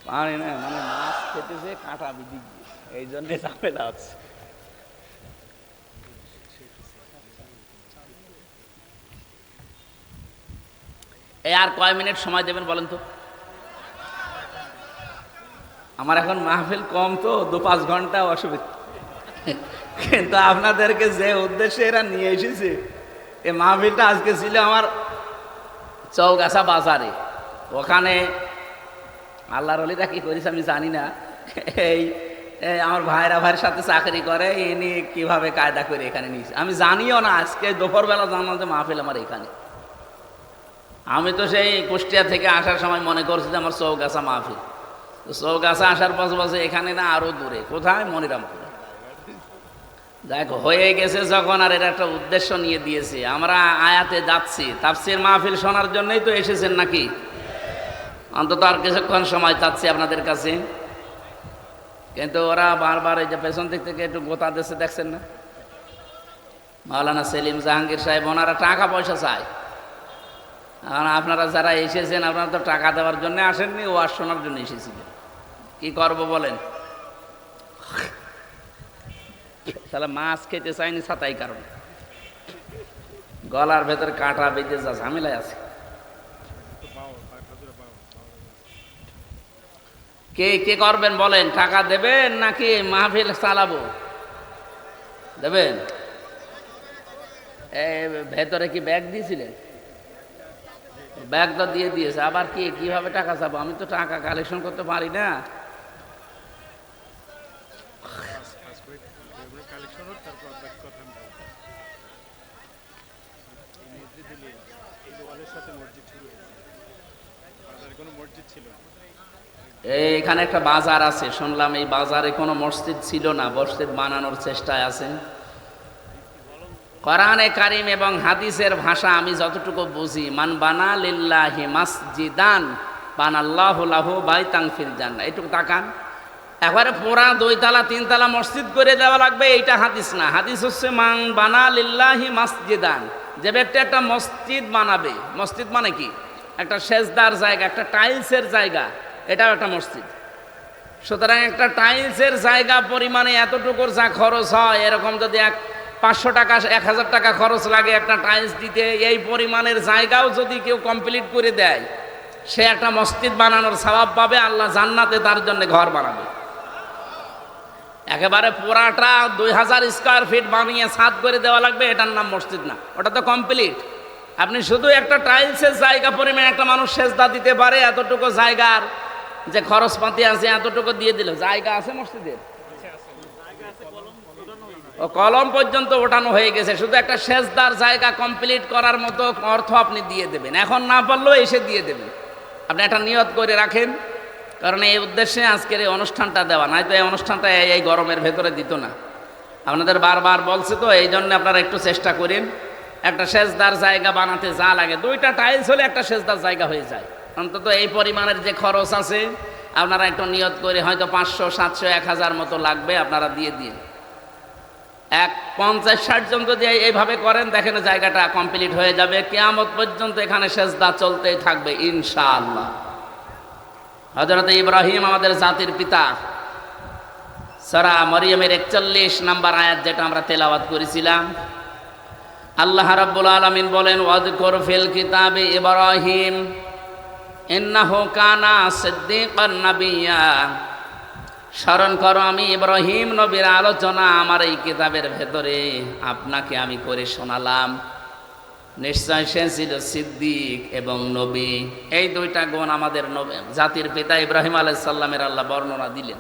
পানি না, মানে মাছ খেতেছে কাঁটা বিধি, এই জন্য ঝামেলা হচ্ছে। এই আর কয় মিনিট সময় দেবেন বলেন তো? আমার এখন মাহফিল কম তো, 2-5 ঘন্টা অসুবিধা, কিন্তু আপনাদেরকে যে উদ্দেশ্যে এরা নিয়ে এসেছে, এই মাহফিলটা আজকে ছিল আমার চৌগাছা বাজারে। ওখানে আল্লাহর ওলিরা কি করেছে আমি জানি না, এই আমার ভাইয়ের সাথে চাকরি করে, ইনি কিভাবে কায়দা করে এখানে নিয়েছে আমি জানিও না। আজকে দুপুরবেলা জানলাম যে মাহফিল আমার এখানে। আমি তো সেই কুষ্টিয়া থেকে আসার সময় মনে করছি যে আমার চৌগাছা মাহফিল। চৌগাছা আসার পাশে এখানে না, আরো দূরে কোথায়, মনিরামপুরে। দেখ হয়ে গেছে যখন, আর এর একটা উদ্দেশ্য নিয়ে দিয়েছে। আমরা আয়াতে যাচ্ছি, তাফসীর মাহফিল শোনার জন্যই তো এসেছেন নাকি? অন্তত আর কিছুক্ষণ সময় চাচ্ছি আপনাদের কাছে। কিন্তু ওরা বারবার এই যে পেছন দিক থেকে একটু গোতা দিচ্ছে, দেখছেন না? মাওলানা সেলিম জাহাঙ্গীর সাহেব, ওনারা টাকা পয়সা চায়। আর আপনারা যারা এসেছেন, আপনারা তো টাকা দেওয়ার জন্য আসেননি, ওয়াজ শোনার জন্য এসেছিলেন। কি করব বলেন? তাহলে মাছ খেতে চাইনি ছাতাই কারণ গলার ভেতর কাঁটা বেঁধে যা ঝামেলায় আছে। কে কে করবেন বলেন? টাকা দেবেন নাকি মাহফিল চালাবো? দেবেন? ভেতরে কি ব্যাগ দিয়েছিলেন? ব্যাগ তো দিয়ে দিয়েছে, আবার কি কিভাবে টাকা চাবো? আমি তো টাকা কালেকশন করতে পারি না। এখানে একটা বাজার আছে, শুনলাম এই বাজারে কোনো মসজিদ ছিল না, মসজিদ বানানোর চেষ্টায় আছে। কোরআনে কারিম এবং হাদিসের ভাষা আমি যতটুকু বুঝি, মান বানা লিল্লাহি মাসজিদান বানাল্লাহু লাহু বাইতান ফিল জান্নাহ। এইটুকু তাকান, একবারে পুরা 2 তলা 3 তলা মসজিদ করে দেওয়া লাগবে, এইটা হাদিস না। হাদিস হচ্ছে মান বানা লিল্লাহি মাসজিদান, যে ব্যক্তি একটা মসজিদ বানাবে। মসজিদ মানে কি? একটা সেজদার জায়গা, একটা টাইলসের জায়গা, এটাও একটা মসজিদ। সুতরাং একটা টাইলসের জায়গা পরিমাণে এতটুকুর যা খরচ হয়, এরকম যদি 500 টাকা 1000 টাকা খরচ লাগে একটা টাইলস দিতে, এই পরিমাণের জায়গাও যদি কেউ কমপ্লিট করে দেয়, সে একটা মসজিদ বানানোর সওয়াব পাবে। আল্লাহ জান্নাতে তার জন্য ঘর বানাবে। একেবারে পুরাটা 2000 স্কোয়ার ফিট বানিয়ে ছাদ করে দেওয়া লাগবে, এটার নাম মসজিদ না, ওটা তো কমপ্লিট। আপনি শুধু একটা টাইলসের জায়গা পরিমাণে একটা মানুষ সেজদা দিতে পারে, এতটুকু জায়গার যে খরচপাতি আছে এতটুকু দিয়ে দিল। জায়গা আছে মসজিদের, ও কলম পর্যন্ত ওঠানো হয়ে গেছে, শুধু একটা সেজদার জায়গা কমপ্লিট করার মতো অর্থ আপনি দিয়ে দেবেন। এখন না পারলেও এসে দিয়ে দেবেন। আপনি একটা নিয়ত করে রাখেন, কারণ এই উদ্দেশ্যে আজকের এই অনুষ্ঠানটা দেওয়া, নয়তো এই অনুষ্ঠানটা এই গরমের ভেতরে দিত না। আপনাদের বারবার বলছে তো, এই জন্য আপনারা একটু চেষ্টা করেন। একটা সেজদার জায়গা বানাতে যা লাগে, 2টা টাইলস হলে একটা সেজদার জায়গা হয়ে যায়। অন্তত এই পরিমাণের যে খরচ আছে, আপনারা একটু নিয়ত করে, হয়তো 500 700 1000 মতো লাগবে, আপনারা দিয়ে দিন। 50-60 জন যদি এইভাবে করেন, দেখেন জায়গাটা কমপ্লিট হয়ে যাবে। কিয়ামত পর্যন্ত এখানে সেজদা চলতেই থাকবে ইনশাআল্লাহ। হযরত ইব্রাহিম আমাদের জাতির পিতা, সূরা মরিয়মের 41 নম্বর আয়াত যেটা আমরা তেলাওয়াত করেছিলাম, আল্লাহ রাব্বুল আলামিন বলেন, ওয়াযকুর ফিল কিতাবি ইব্রাহিম ইন্নাহু কানা সিদ্দীকান নাবিয়্যা। স্মরণ করো, আমি ইব্রাহিম নবীর আলোচনা আমার এই কিতাবের ভেতরে আপনাকে আমি করে শোনালাম। নিশ্চয় সে ছিল সিদ্দিক এবং নবী। এই 2টা গুণ আমাদের জাতির পিতা ইব্রাহিম আলাইহিস সালামের আল্লাহ বর্ণনা দিলেন।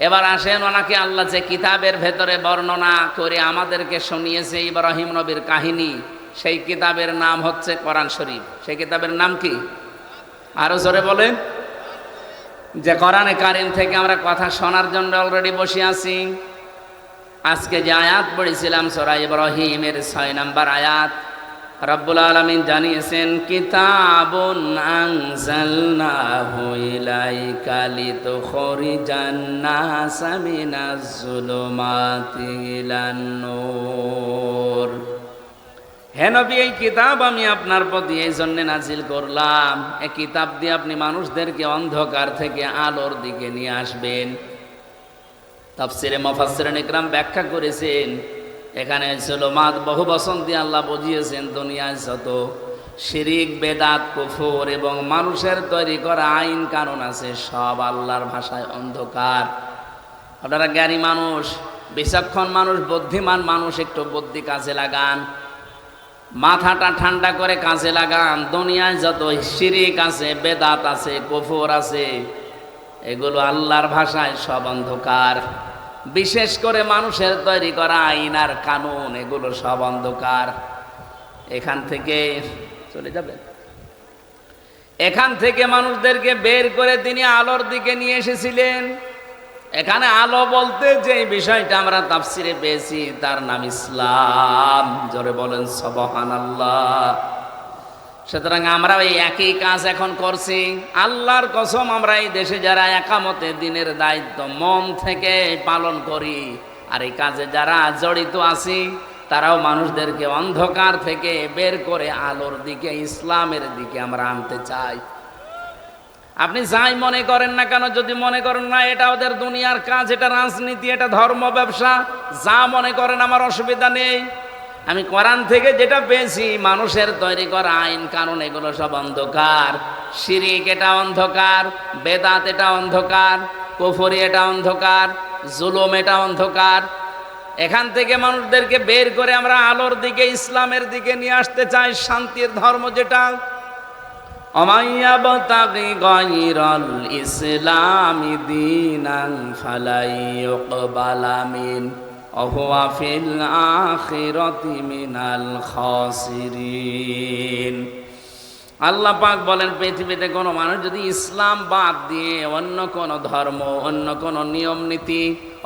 এবার আসেন, ওনাকে আল্লাহ যে কিতাবের ভেতরে বর্ণনা করে আমাদেরকে শুনিয়েছে ইব্রাহিম নবীর কাহিনী, সেই কিতাবের নাম হচ্ছে কোরআন শরীফ। সেই কিতাবের নাম কি? আরো জোরে বলেন। যে কোরআনে কারিম থেকে আমরা কথা শোনার জন্য অলরেডি বসে আছি। আজকে যে আয়াত পড়েছিলাম সূরা ইব্রাহিমের 6 নম্বর আয়াত, রব্বুল আলামিন জানিয়েছেন, কিতাবুন আনজালনাহু ইলাইকা লিতুখরিজান নাসা মিনাজ যুলুমাতি ইলান নূর। হে নবী, এই কিতাব আমি আপনার প্রতি এই জন্য নাজিল করলাম, এই কিতাব দিয়ে আপনি মানুষদেরকে অন্ধকার থেকে আলোর দিকে নিয়ে আসবেন। তাফসিরে মুফাসসিরিন ইকরাম ব্যাখ্যা করেছেন, এখানে যুলুমাত বহু বচন দিয়ে আল্লাহ বুঝিয়েছেন, দুনিয়ায় যত শিরিক, বেদাত, কুফর এবং মানুষের তৈরি করা আইন কানুন আছে, সব আল্লাহর ভাষায় অন্ধকার। আপনারা জ্ঞানী মানুষ, বিচক্ষণ মানুষ, বুদ্ধিমান মানুষ, একটু বুদ্ধি কাজে লাগান, মাথাটা ঠান্ডা করে কাজে লাগান। দুনিয়ায় যত শিরিক আছে, বেদাত আছে, কুফর আছে, এগুলো আল্লাহর ভাষায় সব অন্ধকার। বিশেষ করে মানুষের তৈরি করা আইন আর কানুন, এগুলো সব অন্ধকার। এখান থেকে চলে যাবেন, এখান থেকে মানুষদেরকে বের করে তিনি আলোর দিকে নিয়ে এসেছিলেন। এখানে আলো বলতে যে বিষয়টা আমরা তাফসিরে পেয়েছি, তার নাম ইসলাম। জোরে বলেন সুবহানাল্লাহ। সুতরাং আমরা এই একই কাজ এখন করছি। আল্লাহর কসম, আমরা এই দেশে যারা একামতে দিনের দায়িত্ব মন থেকে পালন করি, আর এই কাজে যারা জড়িত আছি, তারাও মানুষদেরকে অন্ধকার থেকে বের করে আলোর দিকে, ইসলামের দিকে আমরা আনতে চাই। আপনি যাই মনে করেন না কেন, যদি মনে করেন না এটা ওদের দুনিয়ার কাজ, এটা রাজনীতি, এটা ধর্ম ব্যবসা, যা মনে করেন আমার অসুবিধা নেই। আমি কোরআন থেকে যেটা পেয়েছি, মানুষের তৈরি করা আইন কানুন এগুলো সব অন্ধকার। শিরিক এটা অন্ধকার, বেদাত এটা অন্ধকার, কুফরি এটা অন্ধকার, জুলুম এটা অন্ধকার। এখান থেকে মানুষদেরকে বের করে আমরা আলোর দিকে, ইসলামের দিকে নিয়ে আসতে চাই, শান্তির ধর্ম যেটা। অমাইয়াবতাগি গায়রাল ইসলামি দীনান ফালাই ইউকবালা মিন ওয়া ফিল আখিরাতি মিনাল খাসিরিন। আল্লাহ পাক বলেন, পৃথিবীতে কোনো মানুষ যদি ইসলাম বাদ দিয়ে অন্য কোনো ধর্ম, অন্য কোনো নিয়ম নীতি,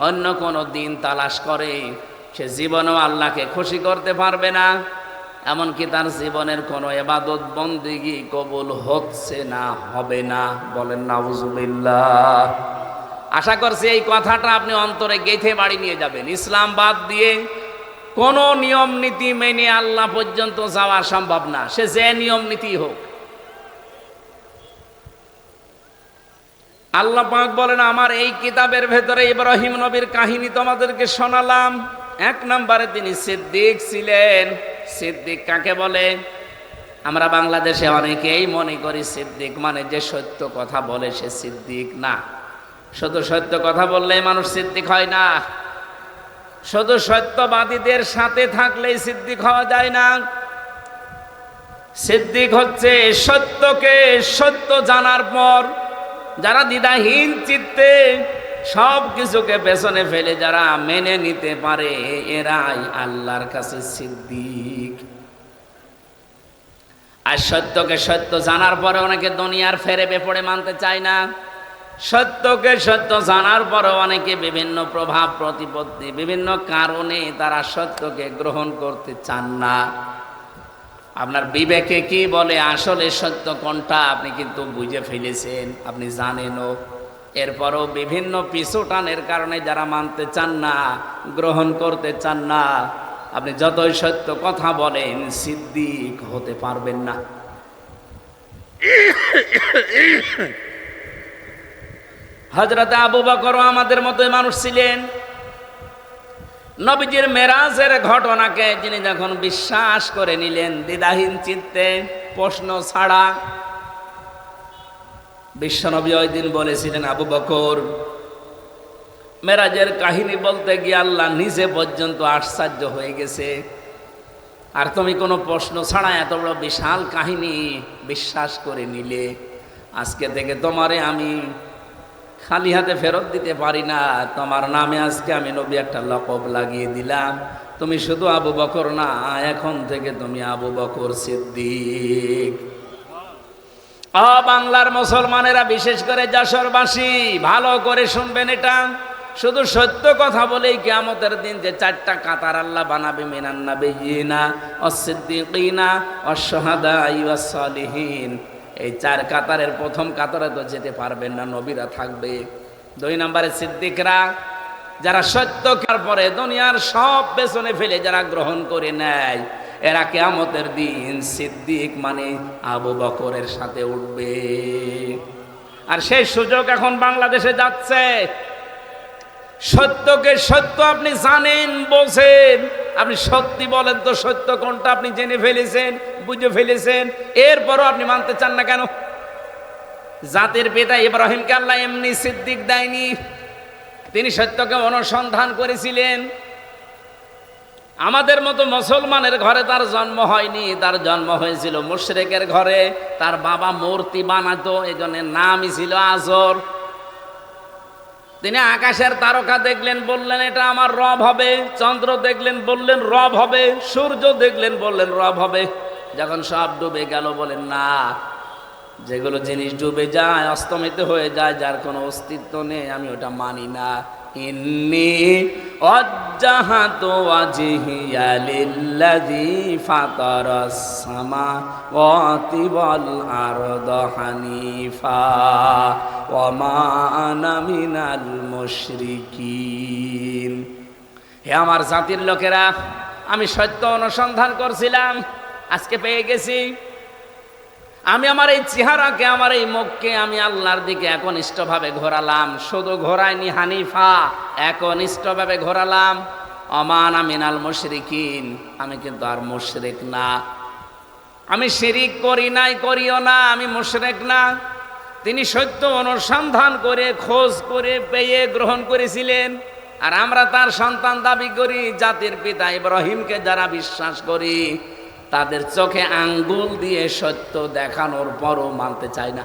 অন্য কোনো দিন তালাশ করে, সে জীবনেও আল্লাহকে খুশি করতে পারবে না। এমনকি তার জীবনের কোনো ইবাদত বন্দেগী কবুল হচ্ছে না, হবে না। বলেন নাউজুবিল্লাহ। আশা করছি এই কথাটা আপনি অন্তরে গেঁথে বাড়ি নিয়ে যাবেন। ইসলাম বাদ দিয়ে কোনো নিয়ম নীতি মেনে আল্লাহ পর্যন্ত যাওয়া সম্ভব না, সে যে নিয়ম নীতি হোক। আল্লাহ পাক বলেন, আমার এই কিতাবের ভেতরে ইব্রাহিম নবীর কাহিনী তোমাদেরকে শোনালাম। এক নম্বরে তিনি সিদ্দিক ছিলেন। সিদ্দিক কাকে বলে? আমরা বাংলাদেশে অনেকেই মনে করি সিদ্দিক মানে যে সত্য কথা বলে সে সিদ্দিক। না, শুধু সত্য কথা বললেই মানুষ সিদ্দিক হয় না। শুধু সত্যবাদীদের সাথে থাকলেই সিদ্দিক হওয়া যায় না। সিদ্দিক হচ্ছে সত্যকে সত্য জানার পর যারা দ্বিধাহীন চিত্তে সব কিছুকে পেছনে ফেলে যারা মেনে নিতে পারে, এরাই আল্লাহর কাছে সিদ্দিক। আর সত্যকে সত্য জানার পরে অনেকে দুনিয়ার ফেরে বেপড়ে মানতে চায় না। সত্যকে সত্য জানার পরে অনেকে বিভিন্ন প্রভাব প্রতিপত্তি, বিভিন্ন কারণে তারা সত্যকে গ্রহণ করতে চান না। আপনার বিবেকে কি বলে আসলে সত্য কোনটা আপনি কিন্তু বুঝে ফেলেছেন, আপনি জানেনও। এরপরও বিভিন্ন পিছুটানের কারণে যারা মানতে চান না, গ্রহণ করতে চান না, আপনি যতই সত্য কথা বলেন সিদ্দিক হতে পারবেন না। হযরত আবু বকর আমাদের মতো মানুষ ছিলেন। নবীজির মেরাজের ঘটনাকে যিনি যখন বিশ্বাস করে নিলেন দ্বিধাহীন চিত্তে, প্রশ্ন ছাড়া, বিশ্বনবী ওই দিন বলেছিলেন, আবু বকর, মেরাজের কাহিনী বলতে গিয়ে আল্লাহ নিজে পর্যন্ত আশ্চর্য হয়ে গেছে, আর তুমি কোনো প্রশ্ন ছাড়া এত বড় বিশাল কাহিনী বিশ্বাস করে নিলে। আজকে থেকে তোমারে আমি খালি হাতে ফেরত দিতে পারি না। তোমার নামে আজকে আমি নবী একটা লকব লাগিয়ে দিলাম। তুমি শুধু আবু বকর না, এখন থেকে তুমি আবু বকর সিদ্দিক। বাংলার মুসলমানেরা, বিশেষ করে যশোরবাসী, ভালো করে শুনবেন এটা। শুধু সত্য কথা বলেই কিয়ামতের দিন যে চারটা কাতার আল্লাহ বানাবে, মিনান নাবিয়িনা ওয়াস-সিদ্দিকিনা ওয়াশ-শুহাদা ওয়াস-সালিহিন, এই চার কাতারের প্রথম কাতারে তো যেতে পারবেন না, নবীরা থাকবে। দুই নম্বরে সিদ্দিকরা, যারা সত্যকার পরে দুনিয়ার সব পেছনে ফেলে যারা গ্রহণ করে নেয়, এরা কিয়ামতের দিন সিদ্দিক মানে আবু বকরের সাথে উঠবে। আর সেই সুযোগ এখন বাংলাদেশে যাচ্ছে। সত্যকে সত্য আপনি জানেন, বোঝেন, আপনি সত্যি বলেন তো সত্য কোনটা আপনি জেনে ফেলেছেন, বুঝে ফেলেছেন, এরপরও আপনি মানতে চান না কেন? জাতির পিতা ইব্রাহিমকে আল্লাহ এমনি সিদ্দিক দেয়নি, তিনি সত্যকে অনুসন্ধান করেছিলেন। আমাদের মতো মুসলমানের ঘরে তার জন্ম হয়নি, তার জন্ম হয়েছিল মুশরিকের ঘরে। তার বাবা মূর্তি বানাতো, এই জন্য নামই ছিল আজর। তিনি আকাশের তারকা দেখলেন, বললেন এটা আমার রব হবে। চন্দ্র দেখলেন, বললেন রব হবে। সূর্য দেখলেন, বললেন রব হবে। যখন সব ডুবে গেল, বলেন না, যেগুলো জিনিস ডুবে যায়, অস্তমিত হয়ে যায়, যার কোনো অস্তিত্ব নেই, আমি ওটা মানি না। ইন্নী ওয়াজ্জাহাতু ওয়াজহিয়া লিল্লাযী ফাতারাস সামাওয়াতি ওয়াল আরদা হানিফা ওয়া মা আনা মিনাল মুশরিকিন। হে আমার জাতির লোকেরা, আমি সত্য অনুসন্ধান করছিলাম, আজকে পেয়ে গেছি। আমি আমার এই চেহারাকে, আমার এই মুখকে আমি আল্লাহর দিকে একনিষ্ঠভাবে ঘোরালাম। শুধু ঘোরাইনি হানিফা, একনিষ্ঠভাবে ঘোরালাম। অমান আমিনাল মুশরিকিন, আমি কিন্তু আর মুশরিক না। আমি শিরিক করি নাই, করিও না, আমি মুশরিক না। তিনি সত্য অনুসন্ধান করে, খোঁজ করে পেয়ে গ্রহণ করেছিলেন। আর আমরা তার সন্তান দাবি করি। জাতির পিতা ইব্রাহিমকে যারা বিশ্বাস করি, তাদের চোখে আঙ্গুল দিয়ে সত্য দেখানোর পরও মানতে চায় না।